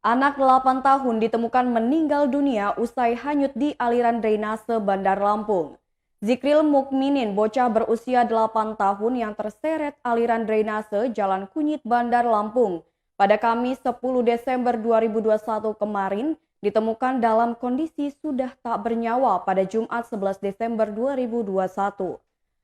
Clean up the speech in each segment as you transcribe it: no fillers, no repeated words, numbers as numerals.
Anak 8 tahun ditemukan meninggal dunia usai hanyut di aliran drainase Bandar Lampung. Zikril Mukminin, bocah berusia 8 tahun yang terseret aliran drainase Jalan Kunyit Bandar Lampung pada Kamis 10 Desember 2021 kemarin ditemukan dalam kondisi sudah tak bernyawa pada Jumat 11 Desember 2021.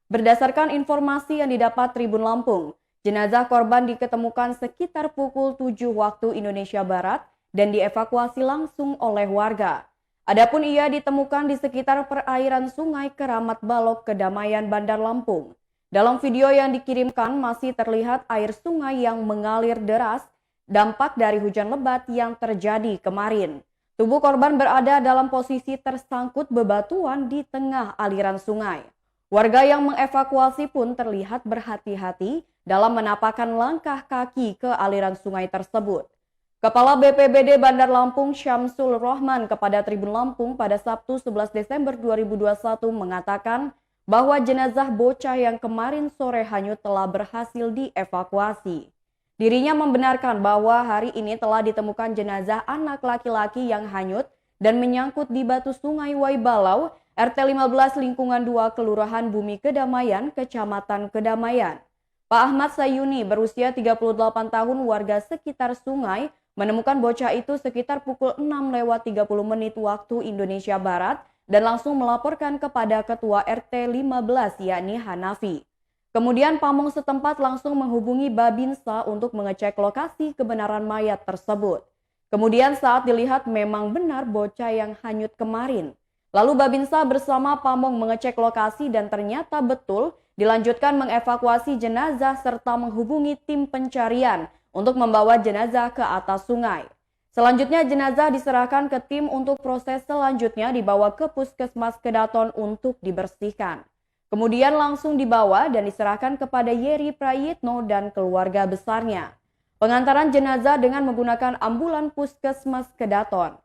Berdasarkan informasi yang didapat Tribun Lampung, jenazah korban diketemukan sekitar pukul 7 waktu Indonesia Barat dan dievakuasi langsung oleh warga. Adapun ia ditemukan di sekitar perairan Sungai Keramat Balok, Kedamaian, Bandar Lampung. Dalam video yang dikirimkan masih terlihat air sungai yang mengalir deras, dampak dari hujan lebat yang terjadi kemarin. Tubuh korban berada dalam posisi tersangkut bebatuan di tengah aliran sungai. Warga yang mengevakuasi pun terlihat berhati-hati dalam menapakkan langkah kaki ke aliran sungai tersebut. Kepala BPBD Bandar Lampung Syamsul Rohman kepada Tribun Lampung pada Sabtu 11 Desember 2021 mengatakan bahwa jenazah bocah yang kemarin sore hanyut telah berhasil dievakuasi. Dirinya membenarkan bahwa hari ini telah ditemukan jenazah anak laki-laki yang hanyut dan menyangkut di batu sungai Waibalau, RT 15 lingkungan 2 Kelurahan Bumi Kedamaian, Kecamatan Kedamaian. Pak Ahmad Sayuni berusia 38 tahun warga sekitar sungai menemukan bocah itu sekitar pukul 6:30 waktu Indonesia Barat dan langsung melaporkan kepada Ketua RT 15 yakni Hanafi. Kemudian pamong setempat langsung menghubungi Babinsa untuk mengecek lokasi kebenaran mayat tersebut. Kemudian saat dilihat memang benar bocah yang hanyut kemarin. Lalu Babinsa bersama pamong mengecek lokasi dan ternyata betul dilanjutkan mengevakuasi jenazah serta menghubungi tim pencarian untuk membawa jenazah ke atas sungai. Selanjutnya jenazah diserahkan ke tim untuk proses selanjutnya dibawa ke Puskesmas Kedaton untuk dibersihkan. Kemudian langsung dibawa dan diserahkan kepada Yeri Prayitno dan keluarga besarnya. Pengantaran jenazah dengan menggunakan ambulan Puskesmas Kedaton.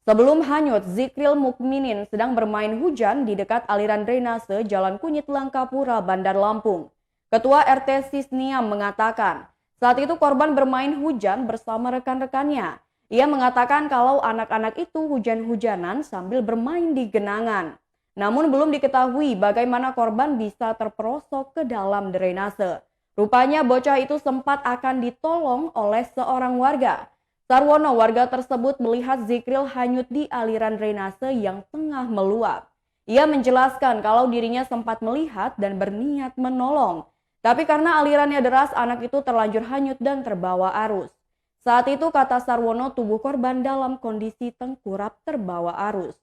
Sebelum hanyut, Zikril Mukminin sedang bermain hujan di dekat aliran drainase Jalan Kunyit Langkapura, Bandar Lampung. Ketua RT Sisniam mengatakan, saat itu korban bermain hujan bersama rekan-rekannya. Ia mengatakan kalau anak-anak itu hujan-hujanan sambil bermain di genangan. Namun belum diketahui bagaimana korban bisa terperosok ke dalam drainase. Rupanya bocah itu sempat akan ditolong oleh seorang warga. Sarwono, warga tersebut melihat Zikril hanyut di aliran drainase yang tengah meluap. Ia menjelaskan kalau dirinya sempat melihat dan berniat menolong. Tapi karena alirannya deras, anak itu terlanjur hanyut dan terbawa arus. Saat itu, kata Sarwono, tubuh korban dalam kondisi tengkurap terbawa arus.